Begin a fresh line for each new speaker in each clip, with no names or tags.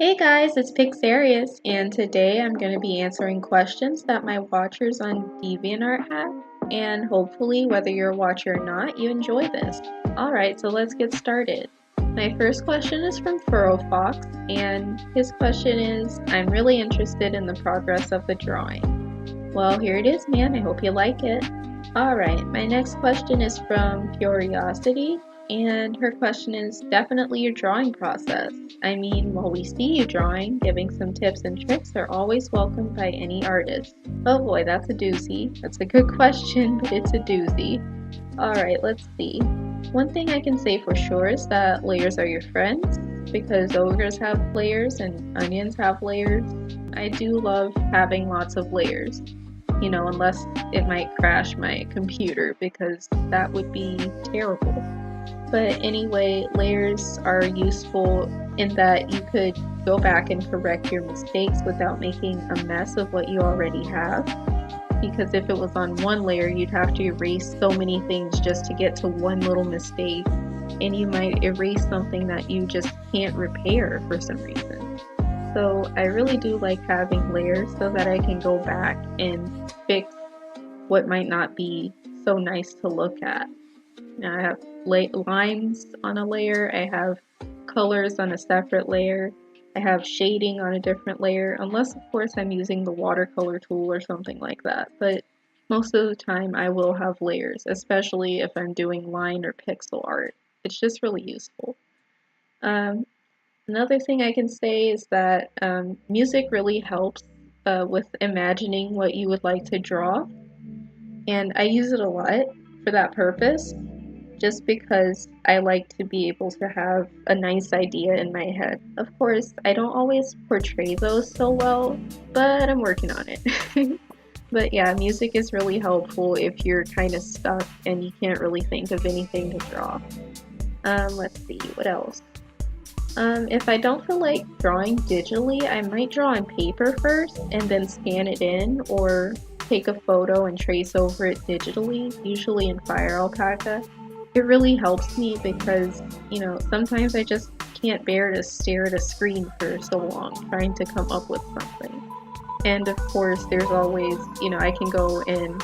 Hey guys, it's Pixarius, and today I'm going to be answering questions that my watchers on DeviantArt have, and hopefully, whether you're a watcher or not, you enjoy this. Alright, so let's get started. My first question is from Furrofox, and his question is, I'm really interested in the progress of the drawing. Well, here it is, man. I hope you like it. Alright, my next question is from Fyoriosity, and her question is definitely your drawing process. I mean, while we see you drawing, giving some tips and tricks are always welcomed by any artist. Oh boy, that's a doozy. That's a good question, but it's a doozy. Alright, let's see. One thing I can say for sure is that layers are your friends, because ogres have layers and onions have layers. I do love having lots of layers. You know, unless it might crash my computer, because that would be terrible. But anyway, layers are useful in that you could go back and correct your mistakes without making a mess of what you already have. Because if it was on one layer, you'd have to erase so many things just to get to one little mistake, and you might erase something that you just can't repair for some reason. So I really do like having layers so that I can go back and fix what might not be so nice to look at. Now I have lines on a layer, I have colors on a separate layer, I have shading on a different layer, unless of course I'm using the watercolor tool or something like that, but most of the time I will have layers, especially if I'm doing line or pixel art. It's just really useful. Another thing I can say is that music really helps with imagining what you would like to draw, and I use it a lot for that purpose, just because I like to be able to have a nice idea in my head. Of course, I don't always portray those so well, but I'm working on it. But yeah, music is really helpful if you're kind of stuck and you can't really think of anything to draw. Let's see, what else? If I don't feel like drawing digitally, I might draw on paper first and then scan it in, or take a photo and trace over it digitally, usually in FireAlpaca. It really helps me because, you know, sometimes I just can't bear to stare at a screen for so long trying to come up with something. And of course, there's always, you know, I can go and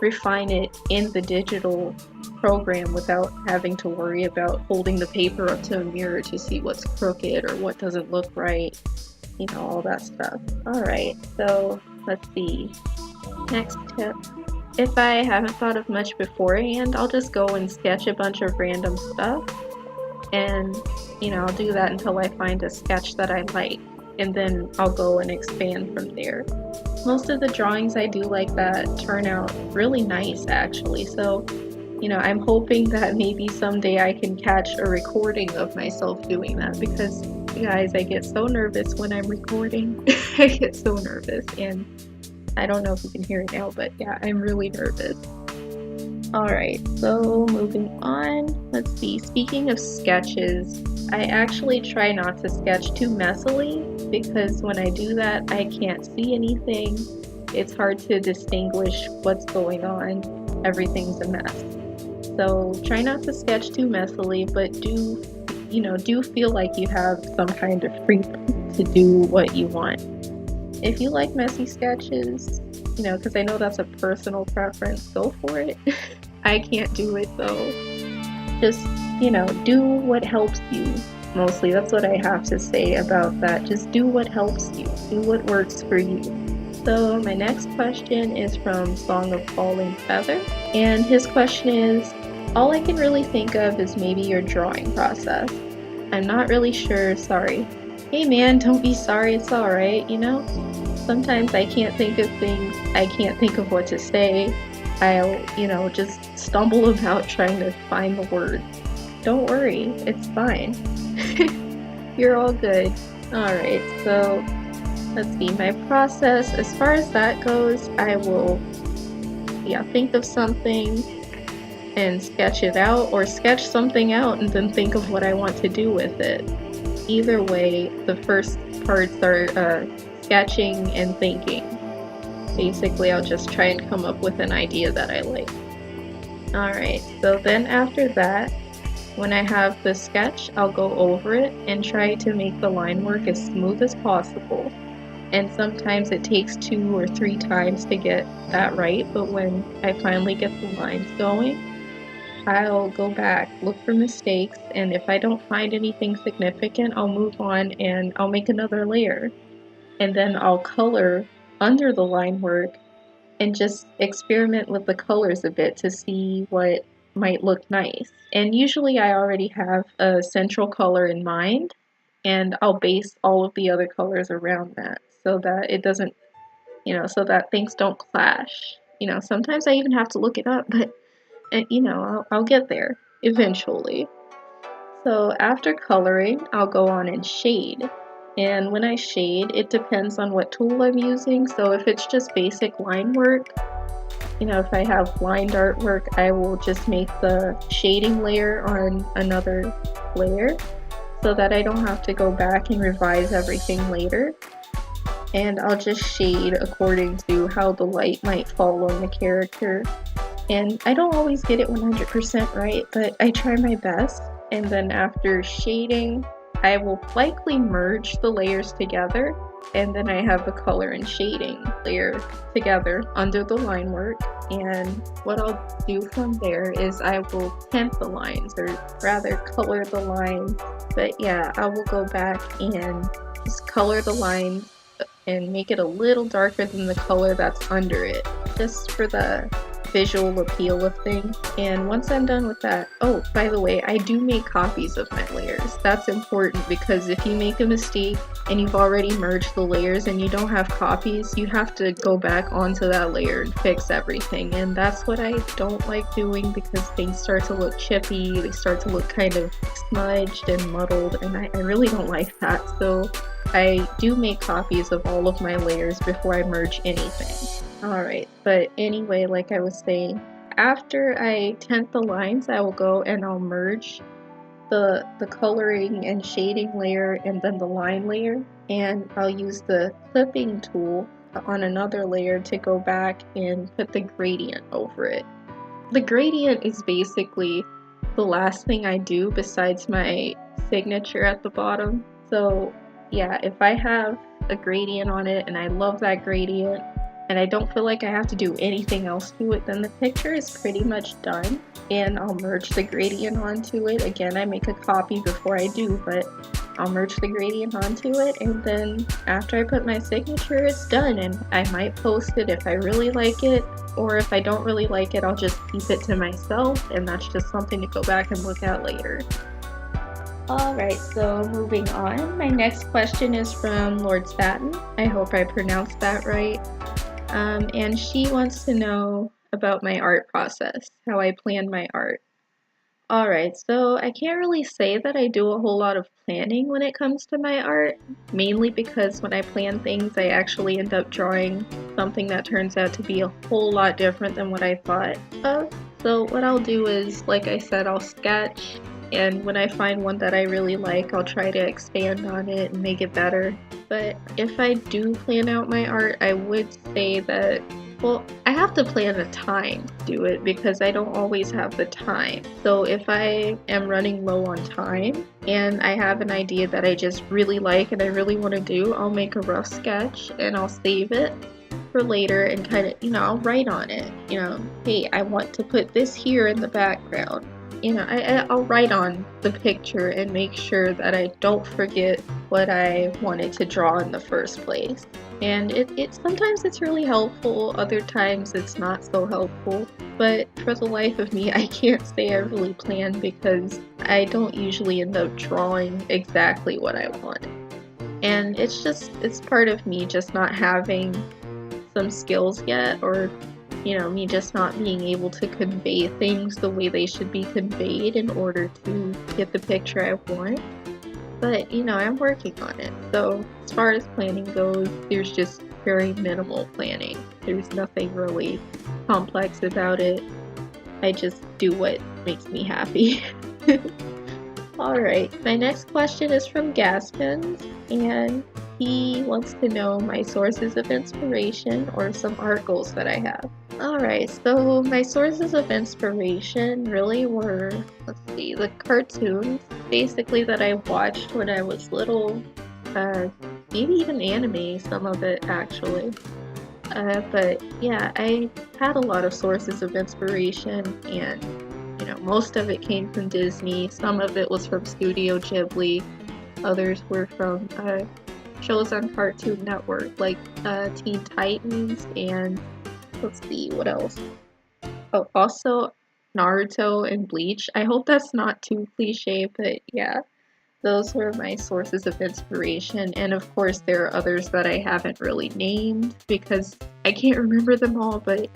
refine it in the digital program without having to worry about holding the paper up to a mirror to see what's crooked or what doesn't look right, you know, all that stuff. Alright, so let's see. Next tip. If I haven't thought of much beforehand, I'll just go and sketch a bunch of random stuff, and you know, I'll do that until I find a sketch that I like, and then I'll go and expand from there. Most of the drawings I do like that turn out really nice actually, so you know, I'm hoping that maybe someday I can catch a recording of myself doing that, because guys, I get so nervous when I'm recording. I get so nervous, and I don't know if you can hear it now, but yeah, I'm really nervous. Alright, so moving on. Let's see, speaking of sketches, I actually try not to sketch too messily, because when I do that, I can't see anything. It's hard to distinguish what's going on. Everything's a mess. So try not to sketch too messily, but do feel like you have some kind of freedom to do what you want. If you like messy sketches, you know, because I know that's a personal preference, go for it. I can't do it though. Just, you know, do what helps you. Mostly, that's what I have to say about that. Just do what helps you. Do what works for you. So my next question is from Songoffallingfeather, and his question is, all I can really think of is maybe your drawing process. I'm not really sure, sorry. Hey man, don't be sorry, it's alright, you know? Sometimes I can't think of things, I can't think of what to say. I'll, you know, just stumble about trying to find the words. Don't worry, it's fine. You're all good. Alright, so let's see, my process, as far as that goes, I will, think of something and sketch it out, or sketch something out and then think of what I want to do with it. Either way, the first parts are sketching and thinking. Basically, I'll just try and come up with an idea that I like. Alright, so then after that, when I have the sketch, I'll go over it and try to make the line work as smooth as possible. And sometimes it takes 2 or 3 times to get that right, but when I finally get the lines going, I'll go back, look for mistakes, and if I don't find anything significant, I'll move on and I'll make another layer. And then I'll color under the line work and just experiment with the colors a bit to see what might look nice. And usually I already have a central color in mind, and I'll base all of the other colors around that so that it doesn't, so that things don't clash. Sometimes I even have to look it up, but I'll get there eventually. So after coloring, I'll go on and shade. And when I shade, it depends on what tool I'm using. So if it's just basic line work, if I have lined artwork, I will just make the shading layer on another layer so that I don't have to go back and revise everything later. And I'll just shade according to how the light might fall on the character. And I don't always get it 100% right, but I try my best. And then after shading, I will likely merge the layers together, and then I have the color and shading layer together under the line work. And what I'll do from there is I will tint the lines, or rather color the lines. But yeah, I will go back and just color the lines and make it a little darker than the color that's under it, just for the visual appeal of things. And once I'm done with that, oh, by the way, I do make copies of my layers. That's important because if you make a mistake and you've already merged the layers and you don't have copies, you have to go back onto that layer and fix everything. And that's what I don't like doing because things start to look chippy, they start to look kind of smudged and muddled, and I really don't like that. So I do make copies of all of my layers before I merge anything. Alright, but anyway, like I was saying, after I tint the lines, I will go and I'll merge the coloring and shading layer and then the line layer, and I'll use the clipping tool on another layer to go back and put the gradient over it. The gradient is basically the last thing I do besides my signature at the bottom. So yeah, if I have a gradient on it and I love that gradient, and I don't feel like I have to do anything else to it, then the picture is pretty much done, and I'll merge the gradient onto it. Again, I make a copy before I do, but I'll merge the gradient onto it, and then after I put my signature, it's done, and I might post it if I really like it, or if I don't really like it, I'll just keep it to myself, and that's just something to go back and look at later. Alright, so moving on, my next question is from lordsatin. I hope I pronounced that right. And she wants to know about my art process, how I plan my art. Alright, so I can't really say that I do a whole lot of planning when it comes to my art, mainly because when I plan things, I actually end up drawing something that turns out to be a whole lot different than what I thought of. So what I'll do is, like I said, I'll sketch, and when I find one that I really like, I'll try to expand on it and make it better. But if I do plan out my art, I would say that, well, I have to plan a time to do it because I don't always have the time. So if I am running low on time and I have an idea that I just really like and I really want to do, I'll make a rough sketch and I'll save it for later and kind of, I'll write on it. Hey, I want to put this here in the background. I'll write on the picture and make sure that I don't forget what I wanted to draw in the first place. And it sometimes it's really helpful, other times it's not so helpful. But for the life of me, I can't say I really plan because I don't usually end up drawing exactly what I want. And it's part of me just not having some skills yet, or me just not being able to convey things the way they should be conveyed in order to get the picture I want. But, I'm working on it. So, as far as planning goes, there's just very minimal planning. There's nothing really complex about it. I just do what makes me happy. Alright, my next question is from Gazpins, and he wants to know my sources of inspiration or some art goals that I have. Alright, so my sources of inspiration really were, let's see, see, the cartoons basically that I watched when I was little, maybe even anime, some of it actually. But yeah, I had a lot of sources of inspiration, and most of it came from Disney, some of it was from Studio Ghibli, others were from shows on Cartoon Network like Teen Titans, and let's see, what else? Oh, also Naruto and Bleach. I hope that's not too cliche, but yeah, those were my sources of inspiration. And of course, there are others that I haven't really named because I can't remember them all, but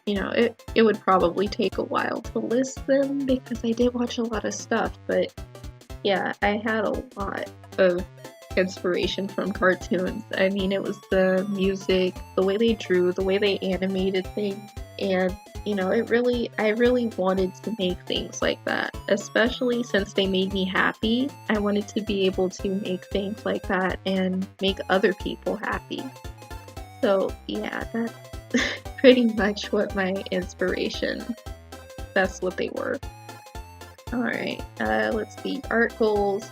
it would probably take a while to list them because I did watch a lot of stuff. But yeah, I had a lot of inspiration from cartoons. I mean, it was the music, the way they drew, the way they animated things, and I really wanted to make things like that, especially since they made me happy. I wanted to be able to make things like that and make other people happy. So yeah, that's pretty much what my inspiration, that's what they were. Alright, let's see, art goals.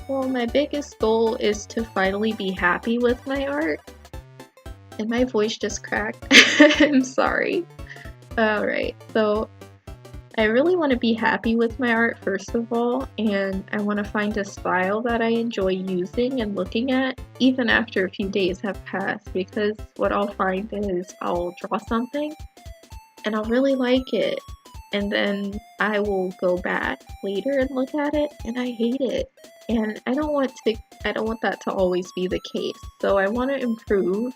Well, my biggest goal is to finally be happy with my art. And my voice just cracked. I'm sorry. Alright, so I really want to be happy with my art first of all, and I want to find a style that I enjoy using and looking at even after a few days have passed, because what I'll find is I'll draw something and I'll really like it, and then I will go back later and look at it and I hate it. And I don't want that to always be the case. So I want to improve,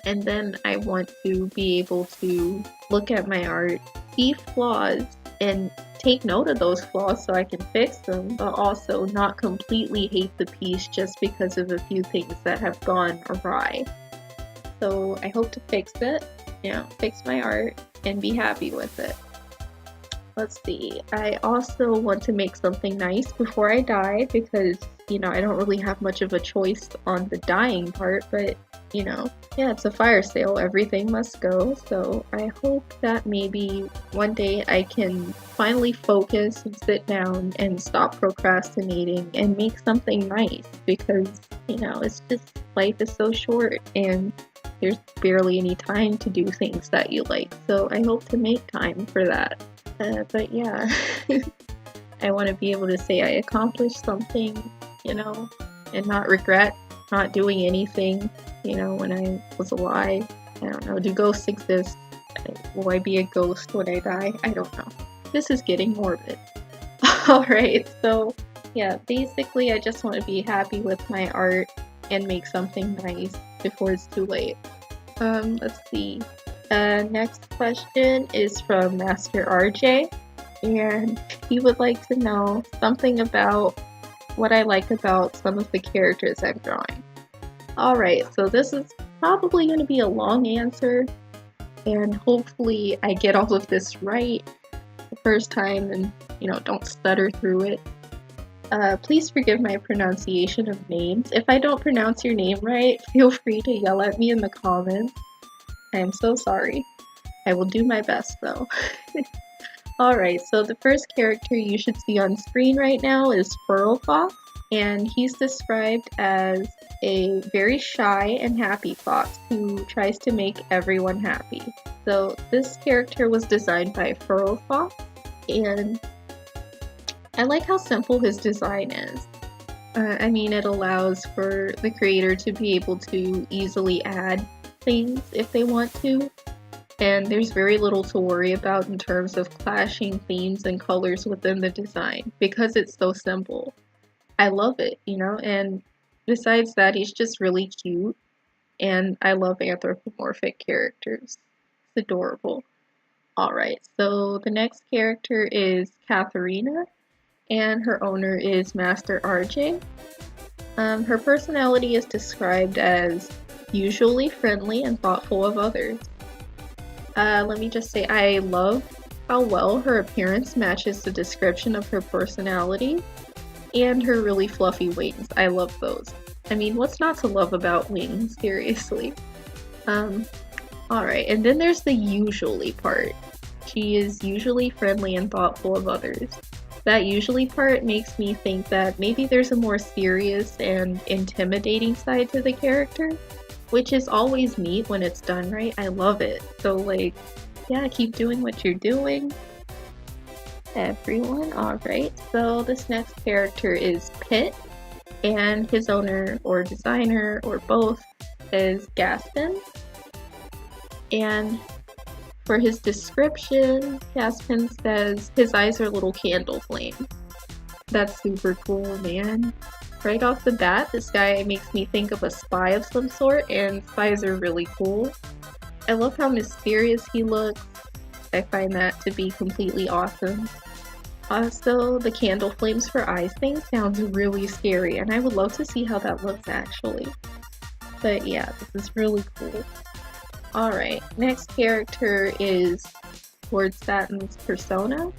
and then I want to be able to look at my art, see flaws, and take note of those flaws so I can fix them, but also not completely hate the piece just because of a few things that have gone awry. So I hope to fix it, fix my art, and be happy with it. Let's see, I also want to make something nice before I die because, I don't really have much of a choice on the dying part, but, yeah, it's a fire sale, everything must go, so I hope that maybe one day I can finally focus and sit down and stop procrastinating and make something nice because, it's just, life is so short and there's barely any time to do things that you like, so I hope to make time for that. But yeah, I want to be able to say I accomplished something, and not regret not doing anything, when I was alive. I don't know, do ghosts exist? Will I be a ghost when I die? I don't know. This is getting morbid. Alright, so yeah, basically I just want to be happy with my art and make something nice before it's too late. Let's see. Next question is from MasterRJ, and he would like to know something about what I like about some of the characters I'm drawing. Alright, so this is probably going to be a long answer, and hopefully I get all of this right the first time and, don't stutter through it. Please forgive my pronunciation of names. If I don't pronounce your name right, feel free to yell at me in the comments. I am so sorry. I will do my best though. Alright, so the first character you should see on screen right now is Furrofox, and he's described as a very shy and happy fox who tries to make everyone happy. So this character was designed by FurrowFox, and I like how simple his design is. I mean, it allows for the creator to be able to easily add things if they want to, and there's very little to worry about in terms of clashing themes and colors within the design because it's so simple. I love it, and besides that, he's just really cute, and I love anthropomorphic characters. It's adorable. Alright, so the next character is Katharina, and her owner is MasterRJ. Her personality is described as usually friendly and thoughtful of others. Let me just say, I love how well her appearance matches the description of her personality, and her really fluffy wings. I love those. I mean, what's not to love about wings, seriously? Alright, and then there's the usually part. She is usually friendly and thoughtful of others. that usually part makes me think that maybe there's a more serious and intimidating side to the character, which is always neat when it's done right. I love it. So like, yeah, keep doing what you're doing. Everyone, alright. So this next character is Pit, and his owner or designer or both is Gazpins. And for his description, Gazpins says his eyes are little candle flames. That's super cool, man. Right off the bat, this guy makes me think of a spy of some sort, and spies are really cool. I love how mysterious he looks. I find that to be completely awesome. Also, the candle flames for eyes thing sounds really scary, and I would love to see how that looks actually. But yeah, this is really cool. Alright, next character is Lordsatin's Persona,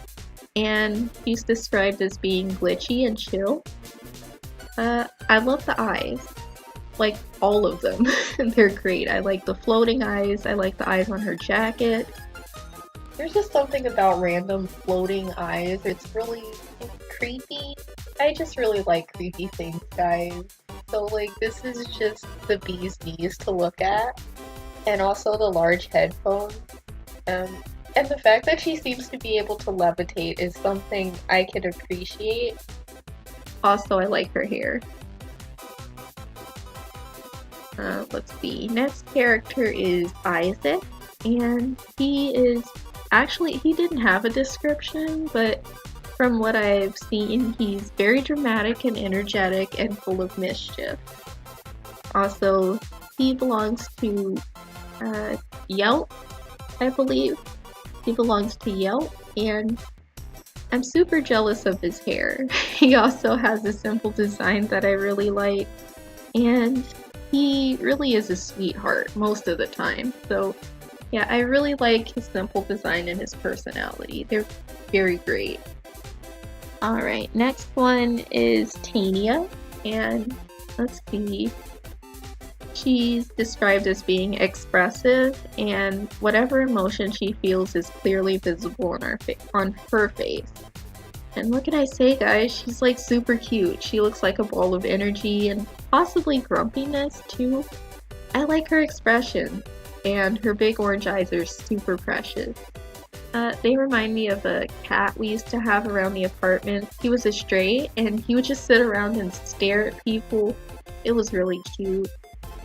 and he's described as being glitchy and chill. I love the eyes. Like, all of them. They're great. I like the floating eyes, I like the eyes on her jacket. There's just something about random floating eyes. It's really creepy. I just really like creepy things, guys. So like, this is just the bee's knees to look at. And also the large headphones. And the fact that she seems to be able to levitate is something I can appreciate. Also, I like her hair. Let's see. Next character is Isaac. And he is... Actually, he didn't have a description, but from what I've seen, he's very dramatic and energetic and full of mischief. Also, he belongs to Yelt, I believe. He belongs to Yelt, and I'm super jealous of his hair. He also has a simple design that I really like, and he really is a sweetheart most of the time. So yeah, I really like his simple design and his personality. They're very great. Alright, next one is Tania, and let's see. She's described as being expressive, and whatever emotion she feels is clearly visible on her face. And what can I say, guys? She's like super cute. She looks like a ball of energy and possibly grumpiness too. I like her expression. And her big orange eyes are super precious. They remind me of a cat we used to have around the apartment. He was a stray, and he would just sit around and stare at people. It was really cute.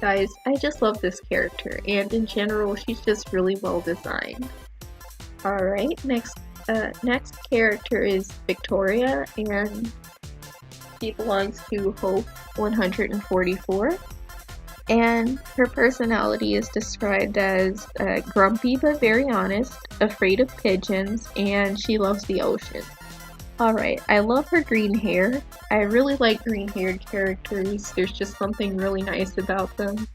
Guys, I just love this character, and in general, she's just really well designed. Alright, next character is Viktoria, and she belongs to Hope 144. And her personality is described as grumpy but very honest, afraid of pigeons, and she loves the ocean. Alright, I love her green hair. I really like green haired characters. There's just something really nice about them.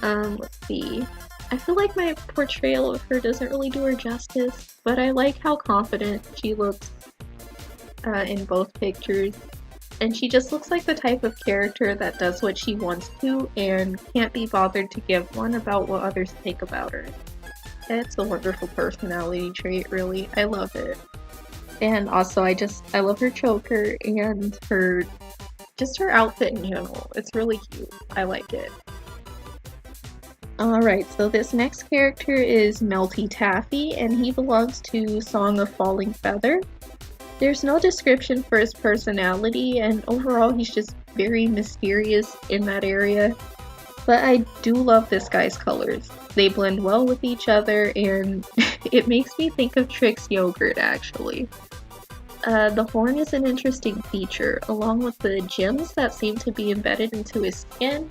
Let's see. I feel like my portrayal of her doesn't really do her justice, but I like how confident she looks in both pictures. And she just looks like the type of character that does what she wants to and can't be bothered to give one about what others think about her. It's a wonderful personality trait, really. I love it. And also, I love her choker and her outfit in general. It's really cute. I like it. Alright, so this next character is Melty Taffy, and he belongs to Songoffallingfeather. There's no description for his personality, and overall he's just very mysterious in that area. But I do love this guy's colors. They blend well with each other, and it makes me think of Trix yogurt, actually. The horn is an interesting feature, along with the gems that seem to be embedded into his skin.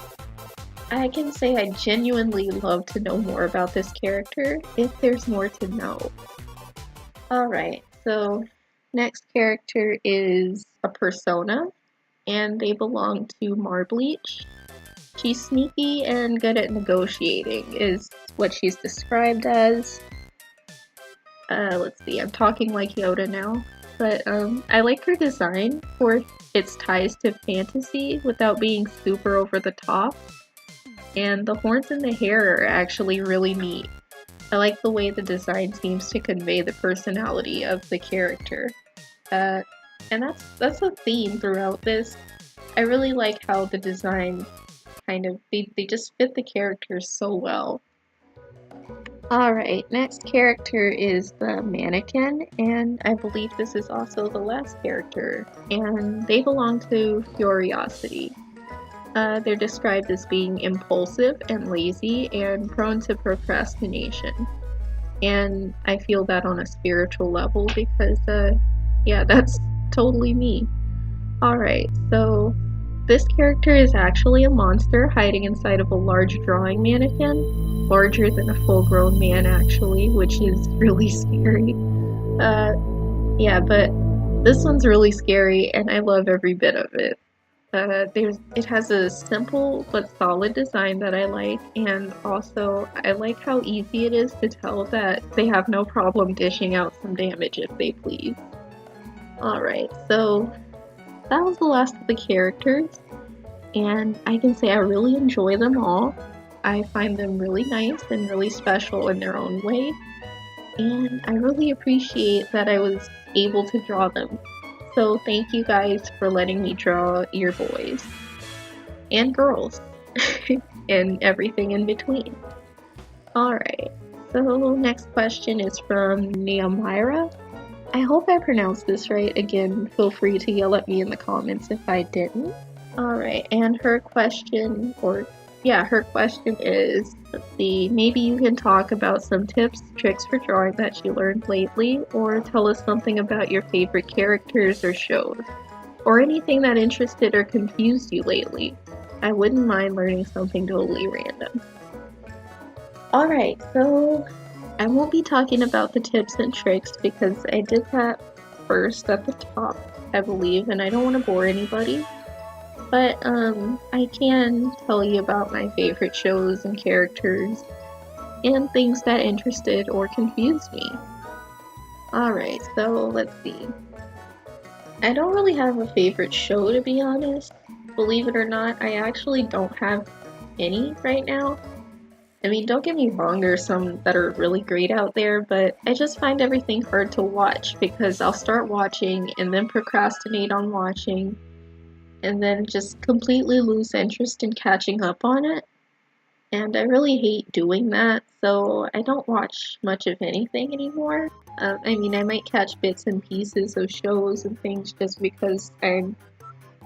I can say I genuinely love to know more about this character, if there's more to know. Alright, so next character is a persona, and they belong to Marbleach. She's sneaky and good at negotiating, is what she's described as. Let's see, I'm talking like Yoda now. But I like her design for its ties to fantasy without being super over the top. And the horns and the hair are actually really neat. I like the way the design seems to convey the personality of the character. And that's a theme throughout this. I really like how the design kind of, they just fit the characters so well. Alright, next character is the Mannequin, and I believe this is also the last character, and they belong to Fyoriosity. They're described as being impulsive and lazy and prone to procrastination. And I feel that on a spiritual level because, yeah, that's totally me. Alright, so this character is actually a monster hiding inside of a large drawing mannequin, larger than a full-grown man actually, which is really scary. Yeah, but this one's really scary and I love every bit of it. It has a simple but solid design that I like, and also I like how easy it is to tell that they have no problem dishing out some damage if they please. Alright, so that was the last of the characters, and I can say I really enjoy them all. I find them really nice and really special in their own way, and I really appreciate that I was able to draw them. So thank you guys for letting me draw your boys and girls and everything in between. Alright, so next question is from nahomira. I hope I pronounced this right. Again, feel free to yell at me in the comments if I didn't. Alright, and her question is, let's see, maybe you can talk about some tips, tricks for drawing that you learned lately, or tell us something about your favorite characters or shows, or anything that interested or confused you lately. I wouldn't mind learning something totally random. Alright, so I won't be talking about the tips and tricks because I did that first at the top, I believe, and I don't want to bore anybody. But I can tell you about my favorite shows and characters and things that interested or confused me. Alright, so let's see. I don't really have a favorite show, to be honest. Believe it or not, I actually don't have any right now. I mean, don't get me wrong, there's some that are really great out there, but I just find everything hard to watch because I'll start watching and then procrastinate on watching, and then just completely lose interest in catching up on it. And I really hate doing that, so I don't watch much of anything anymore. I mean, I might catch bits and pieces of shows and things just because I'm,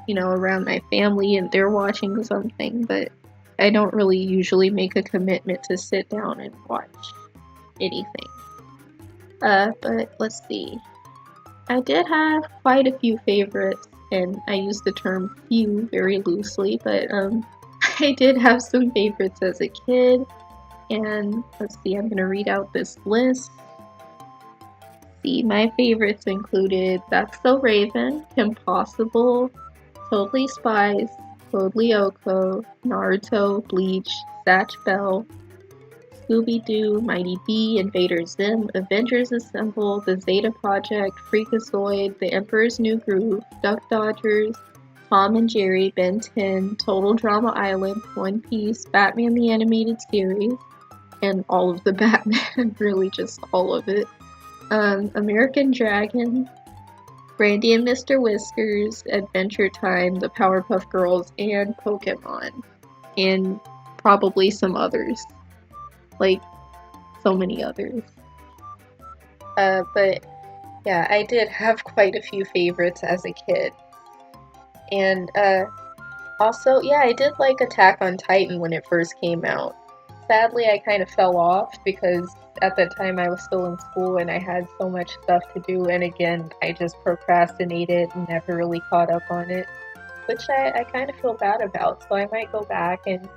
around my family and they're watching something, but I don't really usually make a commitment to sit down and watch anything. But let's see. I did have quite a few favorites, and I use the term few very loosely, but I did have some favorites as a kid, and let's see, I'm gonna read out this list. See, my favorites included That's So Raven, Kim Possible, Totally Spies, Code Lyoko, Naruto, Bleach, Satch Bell, Scooby-Doo, Mighty B, Invader Zim, Avengers Assemble, The Zeta Project, Freakazoid, The Emperor's New Groove, Duck Dodgers, Tom and Jerry, Ben 10, Total Drama Island, One Piece, Batman the Animated Series, and all of the Batman, really just all of it. American Dragon, Brandy and Mr. Whiskers, Adventure Time, The Powerpuff Girls, and Pokemon. And probably some others. Like, so many others. But yeah, I did have quite a few favorites as a kid. And also, yeah, I did like Attack on Titan when it first came out. Sadly, I kind of fell off because at that time I was still in school and I had so much stuff to do, and again, I just procrastinated and never really caught up on it, which I kind of feel bad about, so I might go back and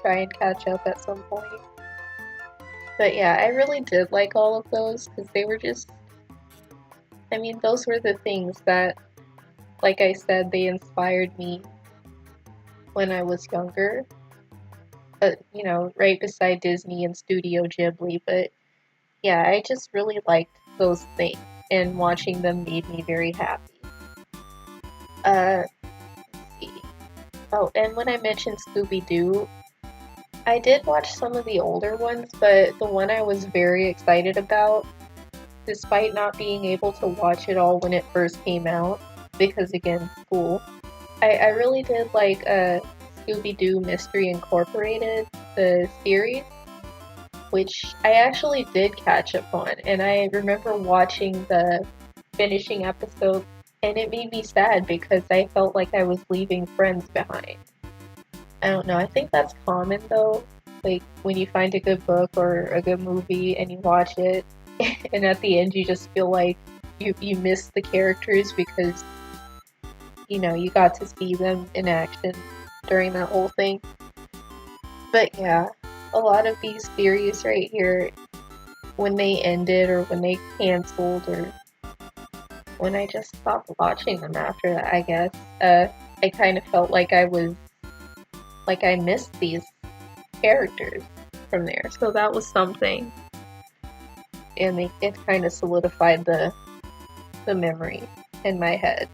try and catch up at some point. But yeah, I really did like all of those because they were just, I mean, those were the things that, like I said, they inspired me when I was younger. Right beside Disney and Studio Ghibli, but yeah, I just really liked those things, and watching them made me very happy. Let's see. Oh, and when I mentioned Scooby-Doo, I did watch some of the older ones, but the one I was very excited about, despite not being able to watch it all when it first came out, because again, school. I really did like Scooby-Doo Mystery Incorporated, the series, which I actually did catch up on, and I remember watching the finishing episode, and it made me sad because I felt like I was leaving friends behind. I don't know, I think that's common though, like when you find a good book or a good movie and you watch it, and at the end you just feel like you miss the characters because you got to see them in action during that whole thing. But yeah, a lot of these series right here, when they ended or when they canceled or when I just stopped watching them after that, I guess, I kind of felt like I missed these characters from there. So that was something. And it kind of solidified the memory in my head.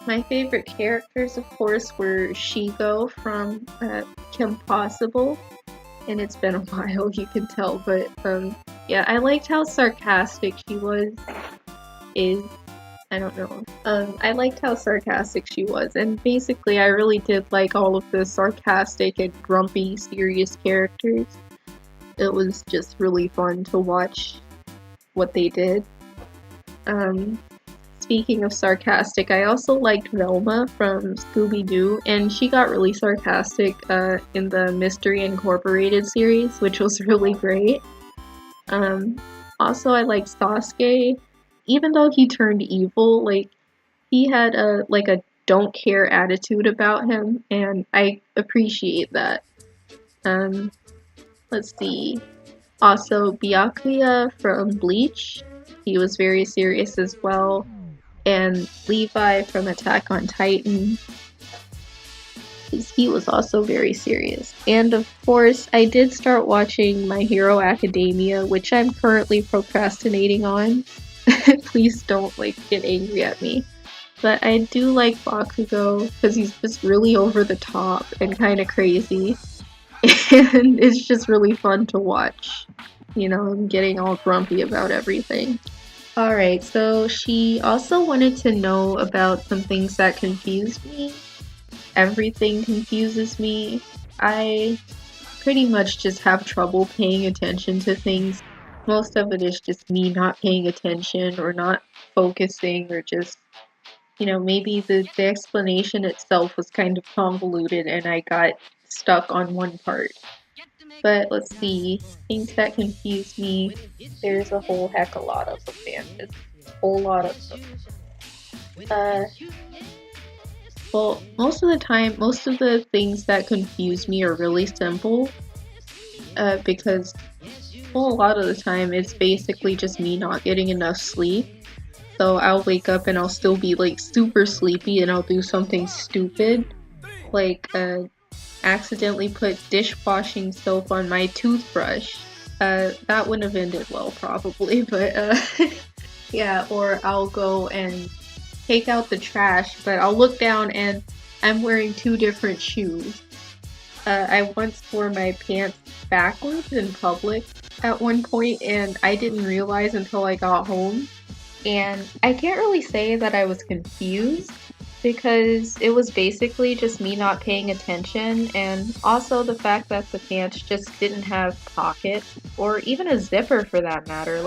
My favorite characters, of course, were Shigo from Kim Possible, and it's been a while, you can tell, but yeah, I liked how sarcastic she was. I don't know. I liked how sarcastic she was, and basically, I really did like all of the sarcastic and grumpy, serious characters. It was just really fun to watch what they did. Speaking of sarcastic, I also liked Velma from Scooby-Doo, and she got really sarcastic in the Mystery Incorporated series, which was really great. Also, I liked Sasuke, even though he turned evil, like, he had a don't care attitude about him, and I appreciate that. Let's see. Also, Byakuya from Bleach, he was very serious as well. And Levi from Attack on Titan, he was also very serious. And of course, I did start watching My Hero Academia, which I'm currently procrastinating on. Please don't get angry at me. But I do like Bakugo because he's just really over the top and kind of crazy. And it's just really fun to watch. Him getting all grumpy about everything. Alright, so she also wanted to know about some things that confused me. Everything confuses me. I pretty much just have trouble paying attention to things. Most of it is just me not paying attention or not focusing or just, maybe the explanation itself was kind of convoluted and I got stuck on one part. But let's see, things that confuse me, there's a whole heck a lot of them, man. Just a whole lot of them. Well, most of the time, most of the things that confuse me are really simple. Because, well, a lot of the time it's basically just me not getting enough sleep. So I'll wake up and I'll still be super sleepy and I'll do something stupid. Accidentally put dishwashing soap on my toothbrush. That wouldn't have ended well probably, but yeah, or I'll go and take out the trash, but I'll look down and I'm wearing two different shoes. I once wore my pants backwards in public at one point and I didn't realize until I got home. And I can't really say that I was confused because it was basically just me not paying attention, and also the fact that the pants just didn't have pockets or even a zipper for that matter.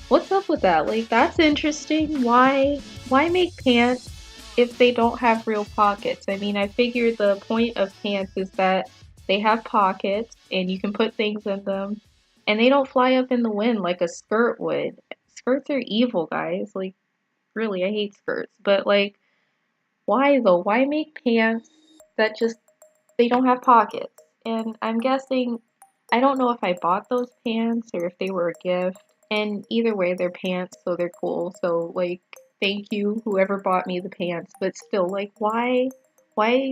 What's up with that? That's interesting. Why make pants if they don't have real pockets? I mean, I figure the point of pants is that they have pockets and you can put things in them and they don't fly up in the wind like a skirt would. Skirts are evil, guys. Really, I hate skirts. But why though? Why make pants that they don't have pockets? And I'm guessing, I don't know if I bought those pants or if they were a gift. And either way, they're pants, so they're cool. So thank you, whoever bought me the pants. But still, why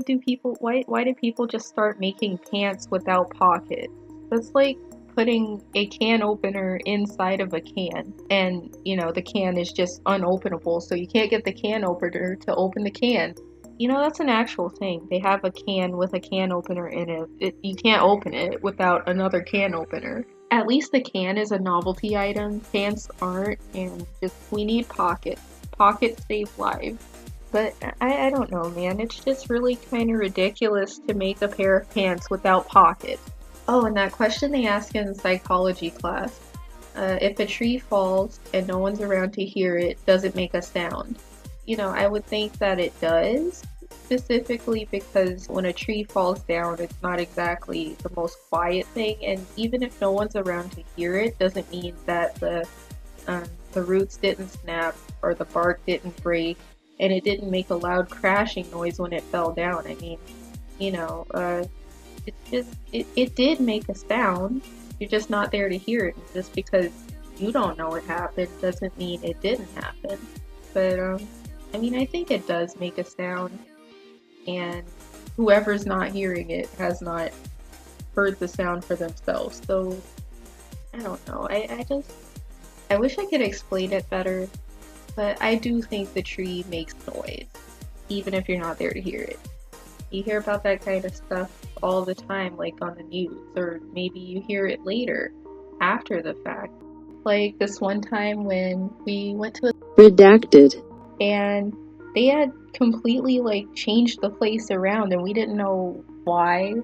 do people just start making pants without pockets? That's like putting a can opener inside of a can, and the can is just unopenable, so you can't get the can opener to open the can. That's an actual thing. They have a can with a can opener in it. You can't open it without another can opener. At least the can is a novelty item. Pants aren't, and we need pockets. pockets save lives. But I don't know, man. It's just really kind of ridiculous to make a pair of pants without pockets. Oh, and that question they ask in psychology class. If a tree falls and no one's around to hear it, does it make a sound? You know, I would think that it does, specifically because when a tree falls down, it's not exactly the most quiet thing, and even if no one's around to hear it, doesn't mean that the roots didn't snap or the bark didn't break, and it didn't make a loud crashing noise when it fell down. I mean, you know, it did make a sound. You're just not there to hear it. Just because you don't know it happened doesn't mean it didn't happen. But I mean, I think it does make a sound, and whoever's not hearing it has not heard the sound for themselves. So I don't know. I wish I could explain it better, but I do think the tree makes noise, even if you're not there to hear it. You hear about that kind of stuff all the time, like on the news, or maybe you hear it later, after the fact. Like this one time when we went to a redacted, and they had completely like changed the place around, and we didn't know why.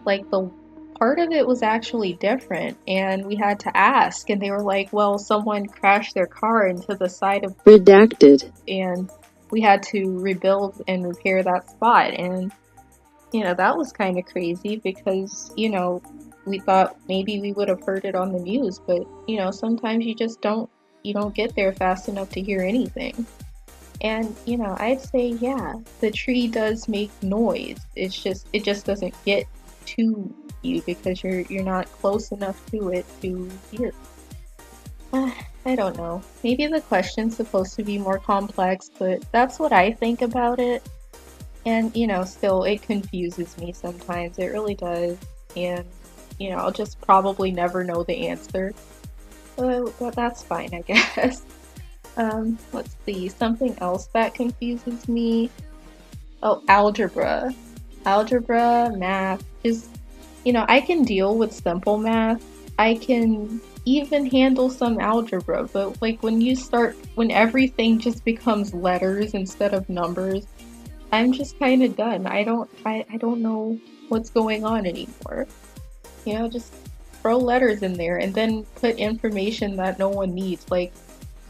Like the part of it was actually different, and we had to ask, and they were like, well, someone crashed their car into the side of redacted, and we had to rebuild and repair that spot. And you know, that was kind of crazy because, you know, we thought maybe we would have heard it on the news, but you know, sometimes you just don't get there fast enough to hear anything. And you know, I'd say yeah, the tree does make noise. It just doesn't get to you because you're not close enough to it to hear. I don't know. Maybe the question's supposed to be more complex, but that's what I think about it. And you know, still it confuses me sometimes. It really does. And you know, I'll just probably never know the answer. But that's fine, I guess. Let's see. Something else that confuses me. Oh, algebra. Algebra, math, just, you know, I can deal with simple math. I can even handle some algebra, but like when everything just becomes letters instead of numbers, I'm just kind of done. I don't know what's going on anymore. You know, just throw letters in there and then put information that no one needs. Like,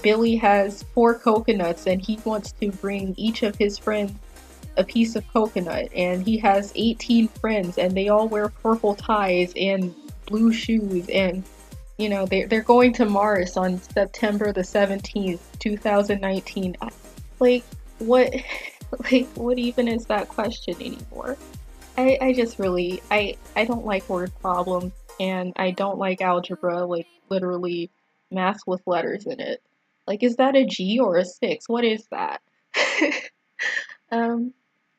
Billy has 4 coconuts and he wants to bring each of his friends a piece of coconut, and he has 18 friends and they all wear purple ties and blue shoes, and you know, they're going to Mars on September the 17th, 2019. Like, what? Like, what even is that question anymore? I just really, I don't like word problems, and I don't like algebra, like literally math with letters in it. Like, is that a G or a 6? What is that?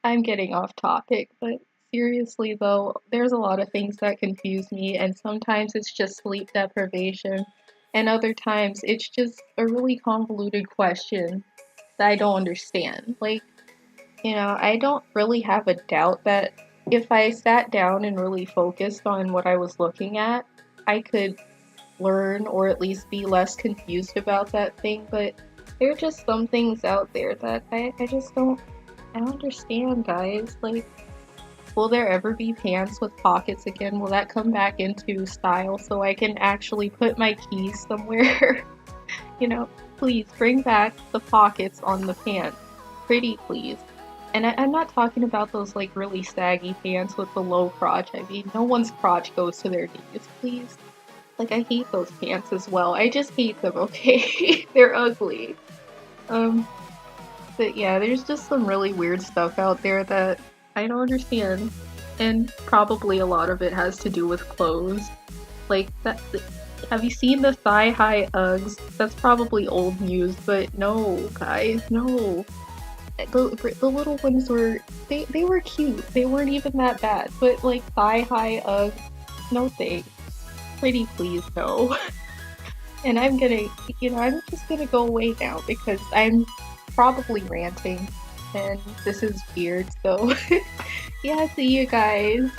I'm getting off topic, but seriously though, there's a lot of things that confuse me, and sometimes it's just sleep deprivation, and other times it's just a really convoluted question that I don't understand. Like, you know, I don't really have a doubt that if I sat down and really focused on what I was looking at, I could learn or at least be less confused about that thing, but there are just some things out there that I just don't understand, guys. Like, will there ever be pants with pockets again? Will that come back into style so I can actually put my keys somewhere? You know, please bring back the pockets on the pants. Pretty please. And I'm not talking about those like really saggy pants with the low crotch. I mean, no one's crotch goes to their knees, please. Like, I hate those pants as well. I just hate them, okay? They're ugly. But yeah, there's just some really weird stuff out there that I don't understand. And probably a lot of it has to do with clothes. Like, that. Have you seen the thigh-high Uggs? That's probably old news, but no, guys, no. The little ones were, they were cute. They weren't even that bad. But like, thigh-high Uggs, no thanks. Pretty please, no. And I'm just gonna go away now because I'm probably ranting and this is weird, so yeah, see you guys.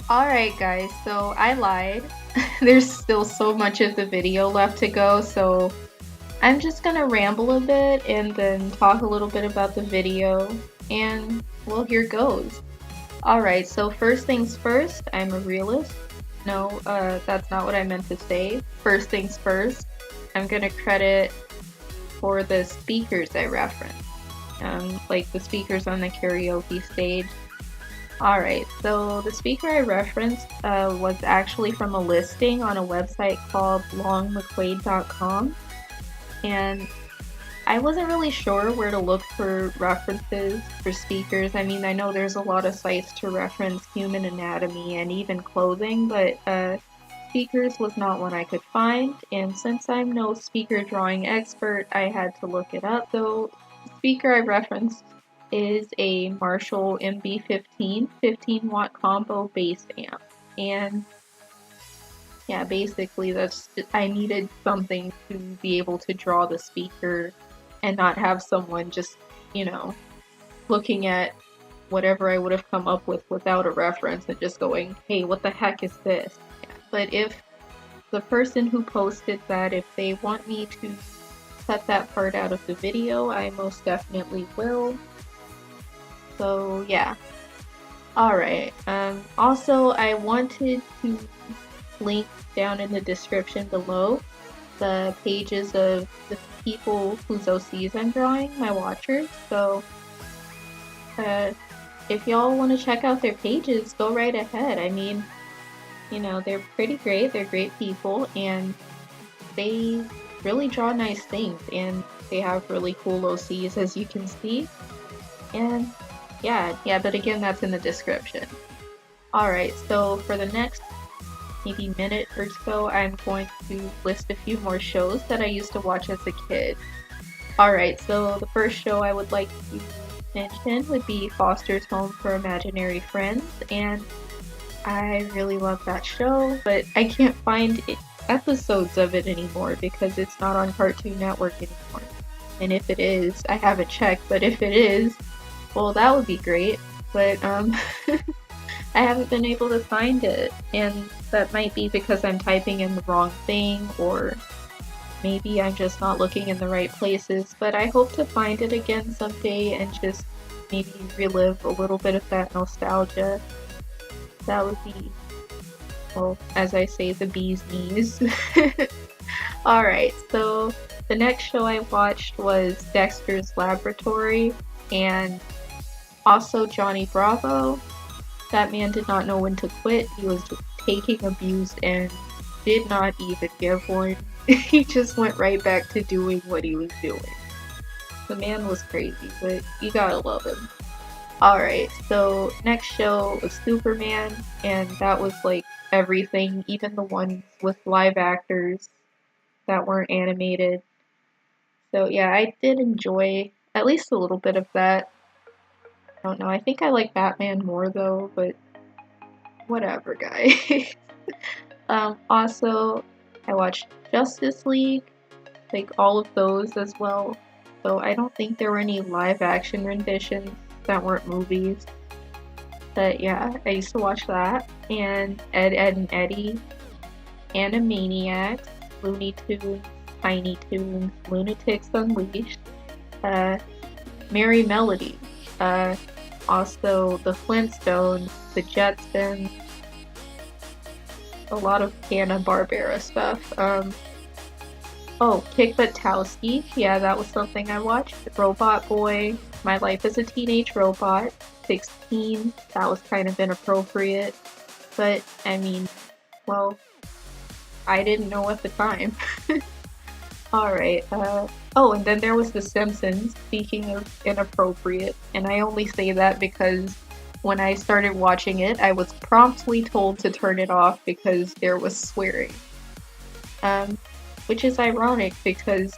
Alright guys, so I lied. There's still so much of the video left to go, so I'm just gonna ramble a bit and then talk a little bit about the video, and well, here goes. Alright, so first things first, I'm a realist. No, that's not what I meant to say. First things first, I'm gonna credit for the speakers I referenced. Like the speakers on the karaoke stage. Alright, so the speaker I referenced was actually from a listing on a website called longmcquade.com, and I wasn't really sure where to look for references for speakers. I mean, I know there's a lot of sites to reference human anatomy and even clothing, but speakers was not one I could find, and since I'm no speaker drawing expert, I had to look it up. So the speaker I referenced is a Marshall MB15 15-watt combo bass amp, and yeah, basically I needed something to be able to draw the speaker and not have someone just, you know, looking at whatever I would have come up with without a reference and just going, hey, what the heck is this? Yeah. But if the person who posted that, if they want me to cut that part out of the video, I most definitely will. So yeah. Alright, also I wanted to link down in the description below the pages of the people whose OCs I'm drawing, my watchers, so if y'all want to check out their pages, go right ahead. I mean, you know, they're pretty great, they're great people, and they really draw nice things, and they have really cool OCs, as you can see, and yeah, but again, that's in the description. Alright, so for the next maybe minute or so, I'm going to list a few more shows that I used to watch as a kid. Alright, so the first show I would like to mention would be Foster's Home for Imaginary Friends, and I really love that show, but I can't find episodes of it anymore because it's not on Cartoon Network anymore. And if it is, I haven't checked, but if it is, well, that would be great, but I haven't been able to find it, and that might be because I'm typing in the wrong thing, or maybe I'm just not looking in the right places, but I hope to find it again someday and just maybe relive a little bit of that nostalgia. That would be, well, as I say, the bee's knees. Alright, so the next show I watched was Dexter's Laboratory, and also Johnny Bravo. That man did not know when to quit. He was just taking abuse and did not even give one. He just went right back to doing what he was doing. The man was crazy, but you gotta love him. Alright, so next show was Superman, and that was like everything, even the ones with live actors that weren't animated. So yeah, I did enjoy at least a little bit of that. I don't know, I think I like Batman more though, but whatever, guys. Also, I watched Justice League, like all of those as well. So I don't think there were any live action renditions that weren't movies. But yeah, I used to watch that. And Ed, Edd and Eddy, Animaniacs, Looney Tunes, Tiny Toons, Lunatics Unleashed, Merry Melody, also the Flintstones, the Jetsons, a lot of Hanna-Barbera stuff. Oh, Kick Buttowski, yeah, that was something I watched. Robot Boy, My Life as a Teenage Robot, 16, that was kind of inappropriate, but I mean, well, I didn't know at the time. Alright, oh, and then there was The Simpsons, speaking of inappropriate, and I only say that because when I started watching it, I was promptly told to turn it off because there was swearing. Which is ironic because,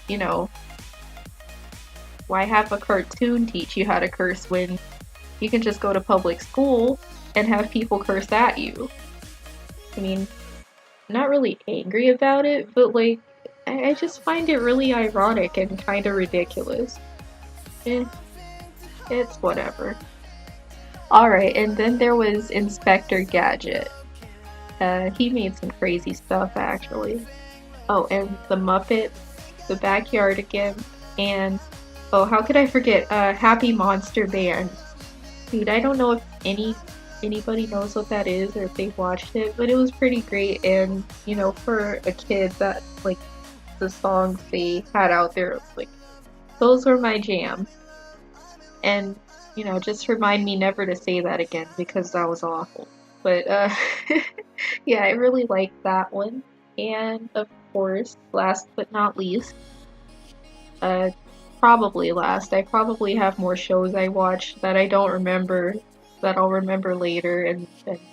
you know, why have a cartoon teach you how to curse when you can just go to public school and have people curse at you? I mean, I'm not really angry about it, but like, I just find it really ironic and kind of ridiculous. It's whatever. Alright, and then there was Inspector Gadget. He made some crazy stuff, actually. Oh, and the Muppets. the backyard again, and oh, how could I forget? Happy Monster Band. Dude, I don't know if anybody knows what that is or if they watched it, but it was pretty great. And you know, for a kid, that like the songs they had out there, like those were my jam. And you know, just remind me never to say that again because that was awful. But yeah, I really liked that one. And of course, last but not least, uh, probably last, I probably have more shows I watched that I don't remember, that I'll remember later, and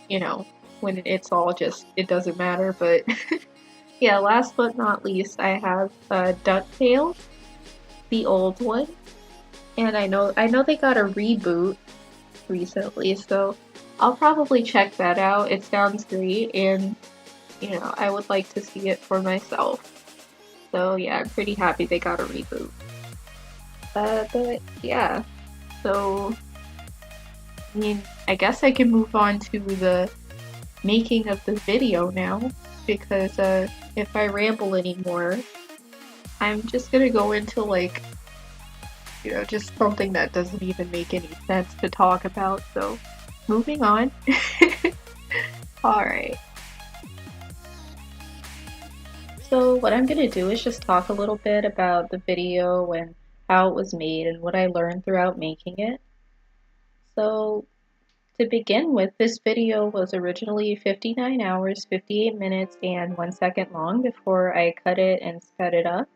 you know, when it's all just, it doesn't matter. But yeah, last but not least, I have DuckTales, the old one, and I know they got a reboot recently, so I'll probably check that out. It sounds great, and you know, I would like to see it for myself. So yeah, I'm pretty happy they got a reboot. But yeah, so I mean, I guess I can move on to the making of the video now, because if I ramble anymore, I'm just gonna go into like, you know, just something that doesn't even make any sense to talk about, so moving on. Alright. So what I'm gonna do is just talk a little bit about the video and how it was made and what I learned throughout making it. So to begin with, this video was originally 59 hours, 58 minutes, and 1 second long before I cut it and sped it up.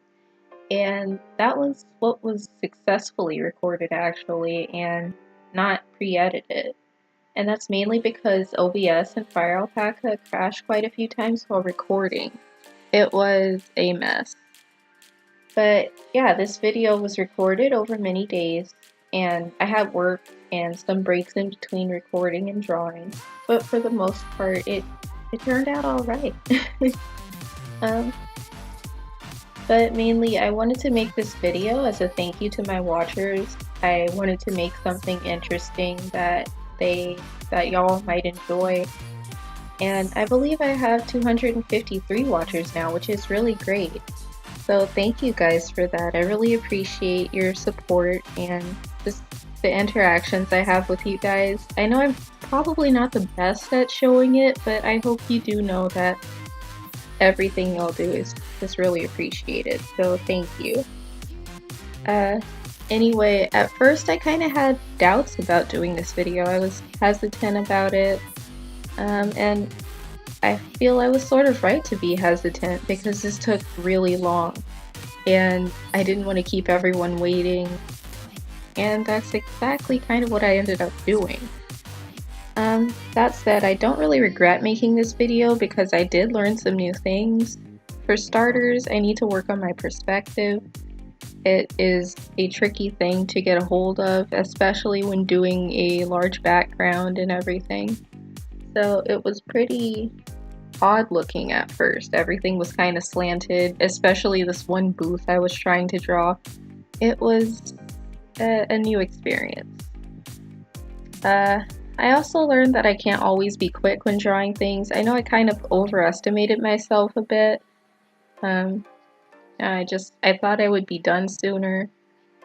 And that was what was successfully recorded actually, and not pre-edited. And that's mainly because OBS and Fire Alpaca crashed quite a few times while recording. It was a mess. But yeah, this video was recorded over many days, and I had work and some breaks in between recording and drawing, but for the most part it turned out alright. But mainly I wanted to make this video as a thank you to my watchers. I wanted to make something interesting that y'all might enjoy. And I believe I have 253 watchers now, which is really great. So thank you guys for that. I really appreciate your support and just the interactions I have with you guys. I know I'm probably not the best at showing it, but I hope you do know that everything y'all do is really appreciated. So thank you. Anyway, at first I kind of had doubts about doing this video. I was hesitant about it. And I feel I was sort of right to be hesitant because this took really long and I didn't want to keep everyone waiting, and that's exactly kind of what I ended up doing. That said, I don't really regret making this video because I did learn some new things. For starters, I need to work on my perspective. It is a tricky thing to get a hold of, especially when doing a large background and everything. So it was pretty odd looking at first. Everything was kind of slanted, especially this one booth I was trying to draw. It was a new experience. I also learned that I can't always be quick when drawing things. I know I kind of overestimated myself a bit. I thought I would be done sooner,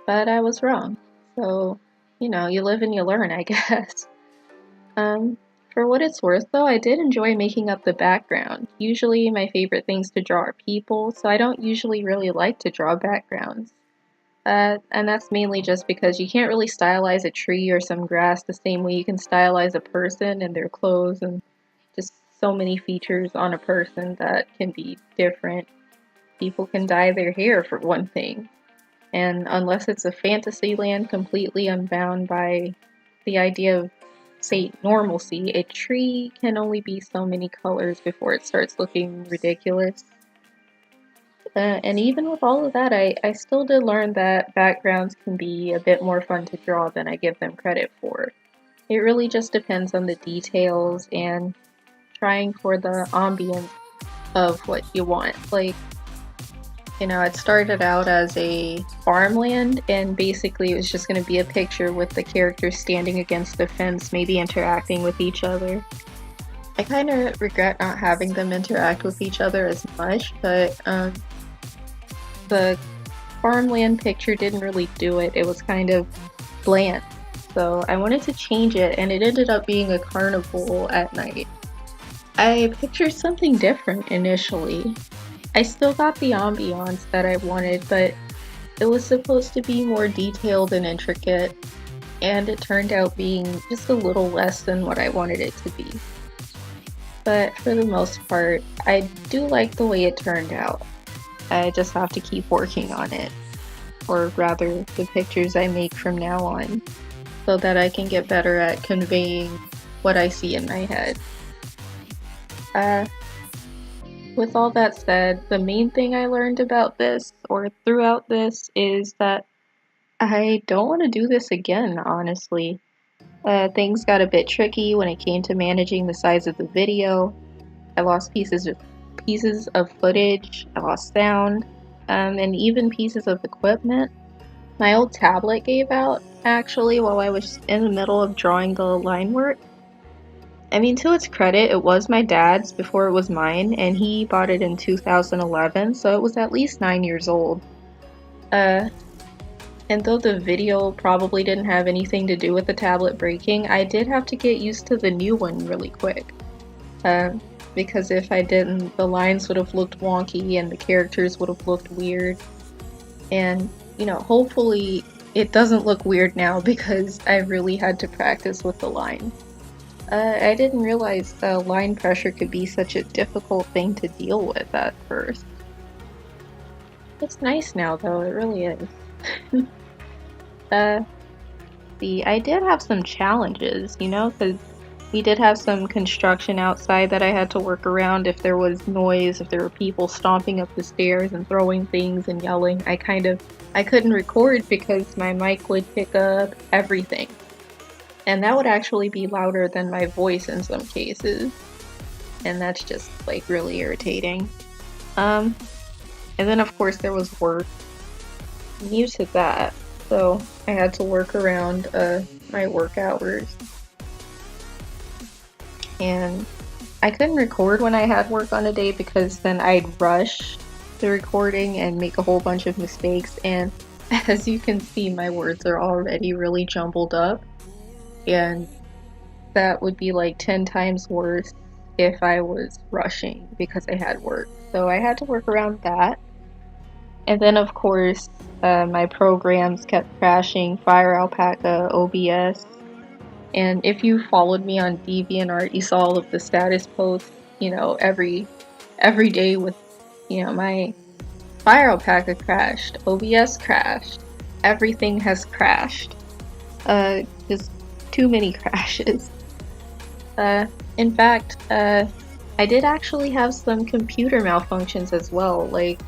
but I was wrong. So, you know, you live and you learn, I guess. For what it's worth though, I did enjoy making up the background. Usually my favorite things to draw are people, so I don't usually really like to draw backgrounds. And that's mainly just because you can't really stylize a tree or some grass the same way you can stylize a person and their clothes, and just so many features on a person that can be different. People can dye their hair for one thing, and unless it's a fantasy land completely unbound by the idea of, say, normalcy, a tree can only be so many colors before it starts looking ridiculous. And even with all of that, I still did learn that backgrounds can be a bit more fun to draw than I give them credit for. It really just depends on the details and trying for the ambience of what you want. Like, you know, it started out as a farmland, and basically it was just going to be a picture with the characters standing against the fence, maybe interacting with each other. I kind of regret not having them interact with each other as much, but the farmland picture didn't really do it. It was kind of bland. So I wanted to change it, and it ended up being a carnival at night. I pictured something different initially. I still got the ambiance that I wanted, but it was supposed to be more detailed and intricate, and it turned out being just a little less than what I wanted it to be. But for the most part, I do like the way it turned out. I just have to keep working on it, or rather, the pictures I make from now on, so that I can get better at conveying what I see in my head. With all that said, the main thing I learned about this, or throughout this, is that I don't want to do this again, honestly. Things got a bit tricky when it came to managing the size of the video. I lost pieces of footage, I lost sound, and even pieces of equipment. My old tablet gave out, actually, while I was in the middle of drawing the line work. I mean, to its credit, it was my dad's before it was mine, and he bought it in 2011, so it was at least 9 years old. And though the video probably didn't have anything to do with the tablet breaking, I did have to get used to the new one really quick. Because if I didn't, the lines would have looked wonky and the characters would have looked weird. And, you know, hopefully it doesn't look weird now because I really had to practice with the line. I didn't realize line pressure could be such a difficult thing to deal with at first. It's nice now though, it really is. I did have some challenges, you know, because we did have some construction outside that I had to work around. If there was noise, if there were people stomping up the stairs and throwing things and yelling, I couldn't record because my mic would pick up everything. And that would actually be louder than my voice in some cases. And that's just like really irritating. And then of course there was work. I'm used to that. So I had to work around my work hours. And I couldn't record when I had work on a day because then I'd rush the recording and make a whole bunch of mistakes. And as you can see, my words are already really jumbled up. And that would be like 10 times worse if I was rushing because I had work. So I had to work around that. And then of course, my programs kept crashing, Fire Alpaca, OBS. And if you followed me on DeviantArt, you saw all of the status posts, you know, every day with, you know, my Fire Alpaca crashed, OBS crashed, everything has crashed. Just too many crashes. In fact, I did actually have some computer malfunctions as well. Like,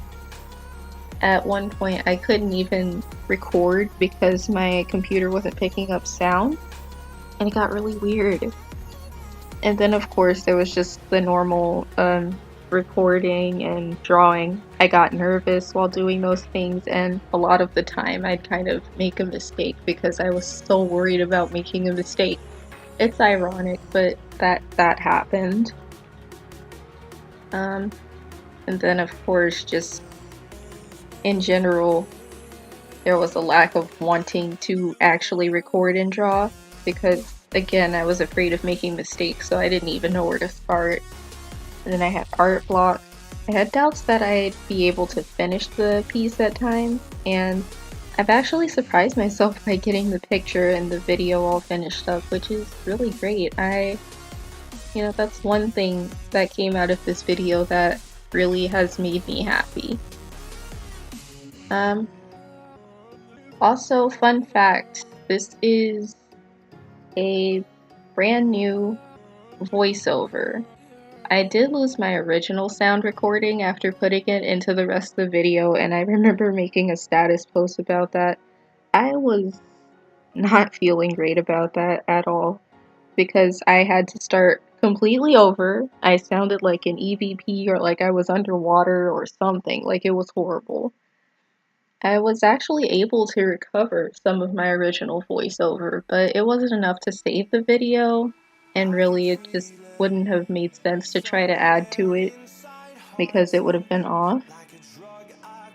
at one point I couldn't even record because my computer wasn't picking up sound, and it got really weird. And then of course there was just the normal recording and drawing. I got nervous while doing those things, and a lot of the time I'd kind of make a mistake because I was so worried about making a mistake. It's ironic, but that happened. And then of course, just in general, there was a lack of wanting to actually record and draw because, again, I was afraid of making mistakes, so I didn't even know where to start. And then I had art blocks. I had doubts that I'd be able to finish the piece at times, and I've actually surprised myself by getting the picture and the video all finished up, which is really great. You know, that's one thing that came out of this video that really has made me happy. Also, fun fact, this is a brand new voiceover. I did lose my original sound recording after putting it into the rest of the video, and I remember making a status post about that. I was not feeling great about that at all, because I had to start completely over. I sounded like an EVP or like I was underwater or something, like it was horrible. I was actually able to recover some of my original voiceover, but it wasn't enough to save the video, and really it just wouldn't have made sense to try to add to it because it would have been off.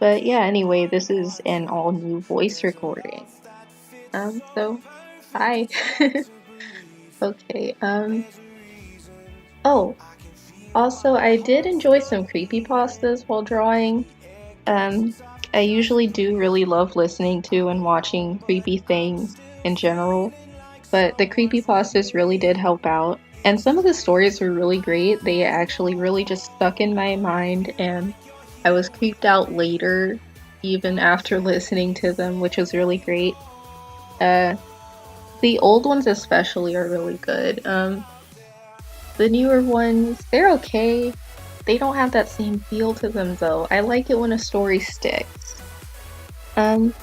But yeah, anyway, this is an all new voice recording. So hi. Okay, oh, also I did enjoy some creepypastas while drawing. Um, I usually do really love listening to and watching creepy things in general, but the creepypastas really did help out. And some of the stories were really great. They actually really just stuck in my mind, and I was creeped out later, even after listening to them, which was really great. Uh, the old ones especially are really good. The newer ones, they're okay. They don't have that same feel to them though. I like it when a story sticks. Um,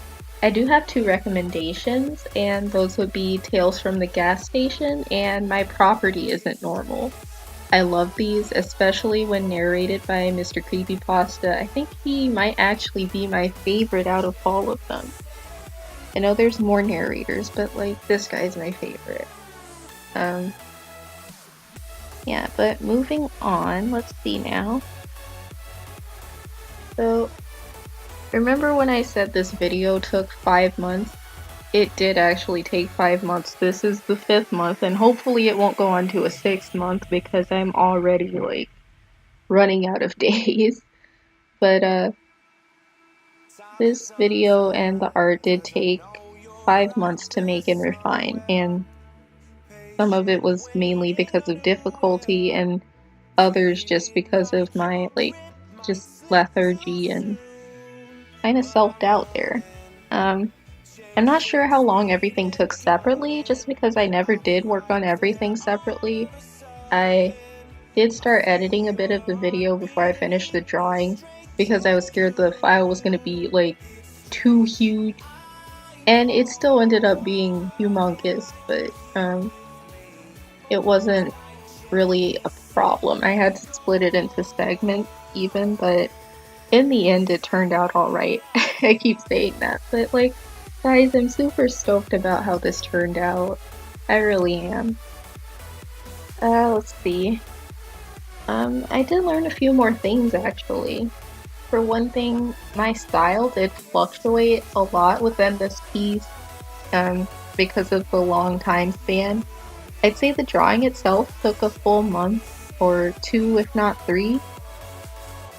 I do have two recommendations, and those would be Tales from the Gas Station and My Property Isn't Normal. I love these, especially when narrated by Mr. Creepypasta. I think he might actually be my favorite out of all of them. I know there's more narrators, but like this guy's my favorite. Um, yeah, but moving on, let's see now. So, remember when I said this video took 5 months? It did actually take 5 months. This is the 5th month, and hopefully it won't go on to a 6th month because I'm already like running out of days. But this video and the art did take 5 months to make and refine, and some of it was mainly because of difficulty and others just because of my like just lethargy and kind of self-doubt there. I'm not sure how long everything took separately, just because I never did work on everything separately. I did start editing a bit of the video before I finished the drawing, because I was scared the file was going to be like too huge, and it still ended up being humongous, but it wasn't really a problem. I had to split it into segments even, but in the end it turned out alright. I keep saying that, but like, guys, I'm super stoked about how this turned out. I really am. Let's see. I did learn a few more things actually. For one thing, my style did fluctuate a lot within this piece, because of the long time span. I'd say the drawing itself took a full month, or 2 if not 3,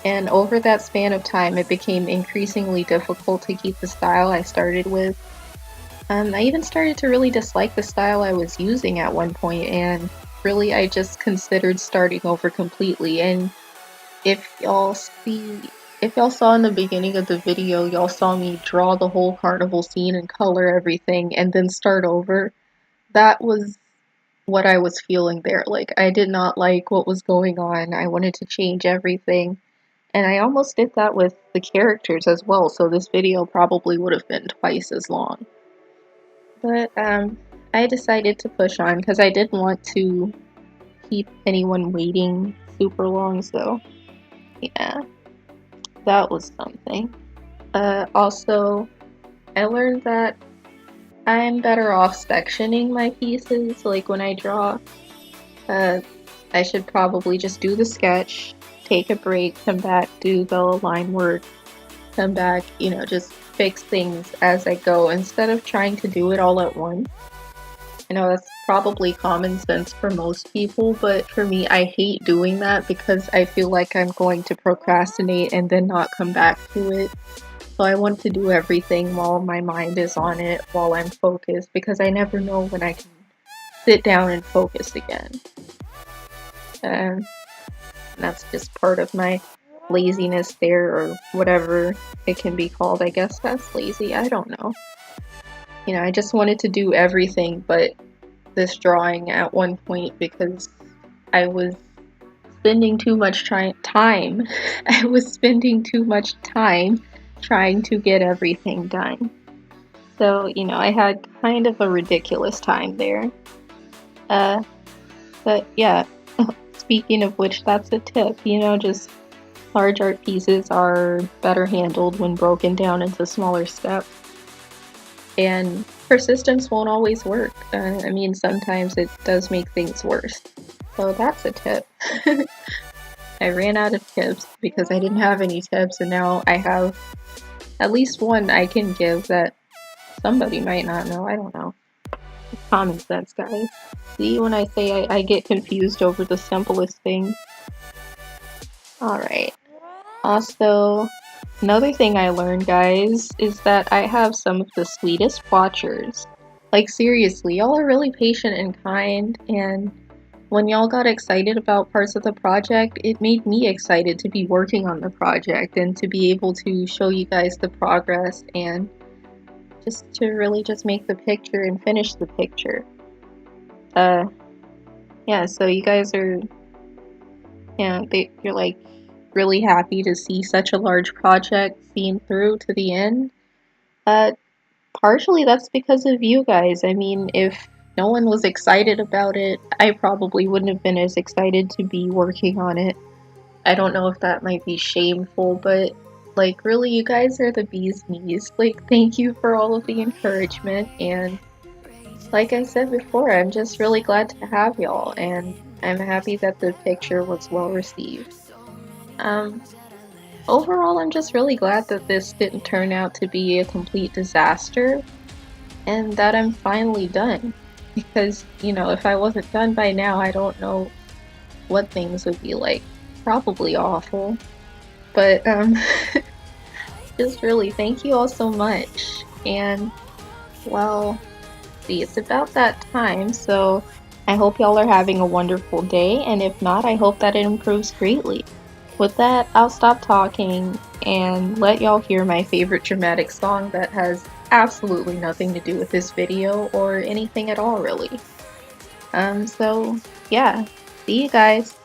and over that span of time it became increasingly difficult to keep the style I started with. I even started to really dislike the style I was using at one point, and really I just considered starting over completely. And if y'all saw in the beginning of the video, y'all saw me draw the whole carnival scene and color everything and then start over. That was what I was feeling there. Like, I did not like what was going on. I wanted to change everything. And I almost did that with the characters as well, so this video probably would have been twice as long. But I decided to push on because I didn't want to keep anyone waiting super long, so yeah, that was something. Also, I learned that I'm better off sectioning my pieces. Like when I draw, I should probably just do the sketch, take a break, come back, do the line work, come back, you know, just fix things as I go instead of trying to do it all at once. I know that's probably common sense for most people, but for me, I hate doing that because I feel like I'm going to procrastinate and then not come back to it. So I want to do everything while my mind is on it, while I'm focused, because I never know when I can sit down and focus again. And that's just part of my laziness there, or whatever it can be called. I guess that's lazy, I don't know. You know, I just wanted to do everything but this drawing at one point because I was spending too much time. I was spending too much time trying to get everything done. So, you know, I had kind of a ridiculous time there. But yeah, speaking of which, that's a tip, you know, just large art pieces are better handled when broken down into smaller steps. And persistence won't always work. I mean, sometimes it does make things worse. So that's a tip. I ran out of tips because I didn't have any tips, and now I have at least one I can give that somebody might not know. I don't know. It's common sense, guys. See, when I say I get confused over the simplest things. Alright. Also, another thing I learned, guys, is that I have some of the sweetest watchers. Like, seriously, y'all are really patient and kind, and when y'all got excited about parts of the project, it made me excited to be working on the project and to be able to show you guys the progress and just to really just make the picture and finish the picture. Yeah, so you guys are, you're like really happy to see such a large project seen through to the end. Partially that's because of you guys. I mean, if no one was excited about it, I probably wouldn't have been as excited to be working on it. I don't know if that might be shameful, but like, really, you guys are the bee's knees. Like, thank you for all of the encouragement, and like I said before, I'm just really glad to have y'all, and I'm happy that the picture was well received. Um, Overall, I'm just really glad that this didn't turn out to be a complete disaster, and that I'm finally done. Because, you know, if I wasn't done by now, I don't know what things would be like. Probably awful. But, just really, thank you all so much. And, well, see, it's about that time, so I hope y'all are having a wonderful day, and if not, I hope that it improves greatly. With that, I'll stop talking and let y'all hear my favorite dramatic song that has absolutely nothing to do with this video or anything at all, really. So, yeah, see you guys.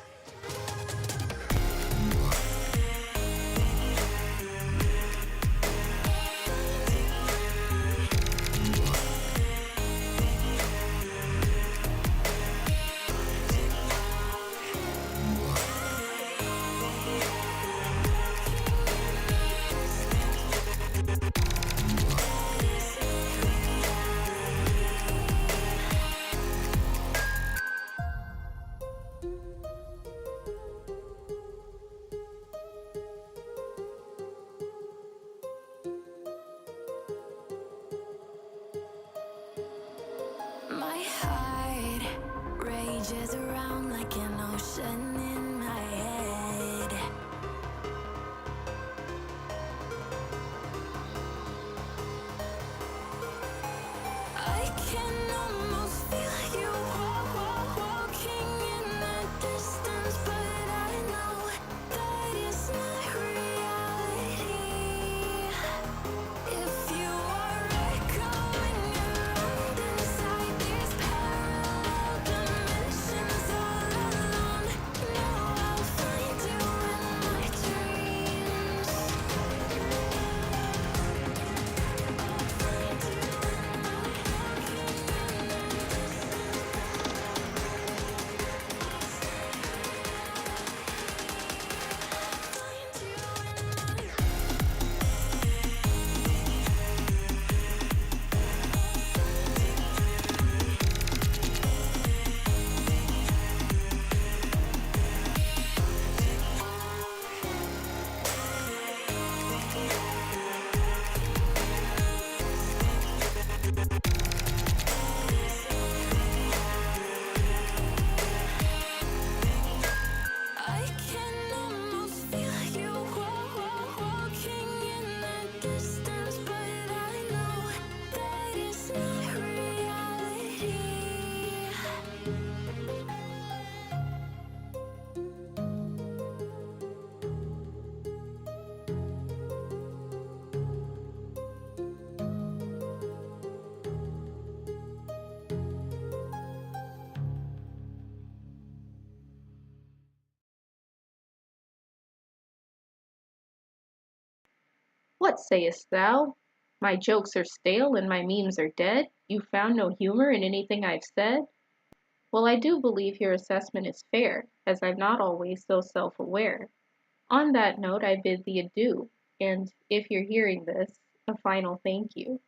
My heart rages around like an ocean in my head. I can almost feel you walking in the distance, but I know that it's not reality. If you are echoing around inside these parallel dimensions all alone, know I'll find you in my dreams. I can almost feel you walking in the distance, but I know that it's not reality.
What sayest thou? My jokes are stale and my memes are dead? You found no humor in anything I've said? Well, I do believe your assessment is fair, as I'm not always so self-aware. On that note, I bid thee adieu, and if you're hearing this, a final thank you.